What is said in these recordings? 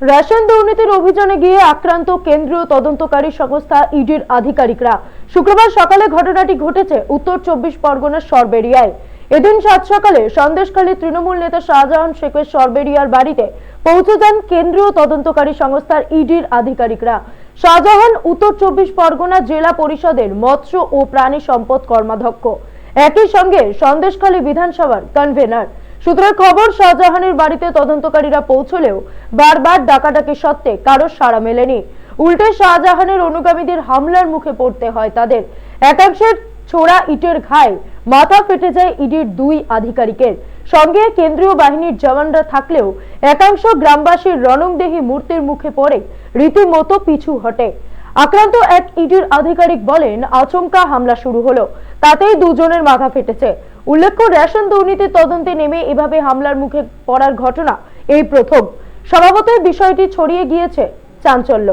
Ration দুর্নীতির অভিযানে গিয়ে আক্রান্ত কেন্দ্রীয় তদন্তকারী সংস্থা ইডির আধিকারিকরা। শুক্রবার সকালে ঘটনাটি ঘটেছে উত্তর 24 পরগনার সরবেরিয়ায়। এদিন সাত সকালে সন্দেশখালী তৃণমূল নেতা শাহজাহান শেখের সরবেরিয়ার বাড়িতে পৌঁছে যান কেন্দ্রীয় তদন্তকারী সংস্থার ইডির আধিকারিকরা। শাহজাহান উত্তর 24 পরগনা জেলা পরিষদের মৎস্য ও প্রাণী সম্পদ কর্মাধ্যক্ষ, একই সঙ্গে সন্দেশখালী বিধানসভার কনভেনার। সূত্রের খবর, শাহজাহানের বাড়িতে তদন্তকারীরা পৌঁছলেও বারবার ডাকাডাকি সত্ত্বে কারো সাড়া মেলেনি। উল্টে শাহজাহানের অনুগামীদের হামলার মুখে পড়তে হয় তাদের। একাংশের ছোড়া ইটের ঘায়ে মাথা ফেটে যায় ইডির দুই আধিকারিকের। সঙ্গে কেন্দ্রীয় বাহিনীর জওয়ানরা থাকলেও একাংশ গ্রামবাসীর রণংদেহী মূর্তির মুখে পড়ে রীতিমতো পিছু হটে। আক্রান্ত এক ইডির আধিকারিক বলেন, আচমকা হামলা শুরু হলো, তাতেই দুজনের মাথা ফেটেছে। উল্লেখ্য, রেশন দুর্নীতির তদন্তে নেমে এভাবে হামলার মুখে পড়ার ঘটনা এই প্রথম। স্বভাবতই বিষয়টি ছড়িয়ে গিয়েছে চাঞ্চল্য।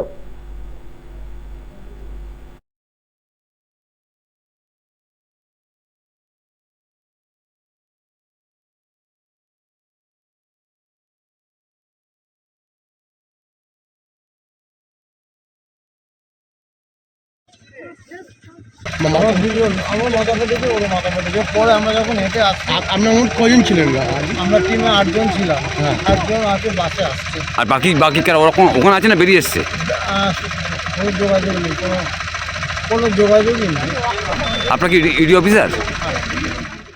আমার মাথা ফেটেছে, ওর মাথা ফেটেছে। পরে আমরা যখন হেঁটে আসছি, আপনার মোট কজন ছিলেন? আমরা টিমে 8 জন ছিলাম। 8 জন আছে, বাসে আসছে। আর বাকি কারা ওরকম ওখানে আছে না বেরিয়ে এসছে? কোনো যোগাযোগ নেই, কোনো যোগাযোগই নেই। আপনার কি ইডি অফিসার?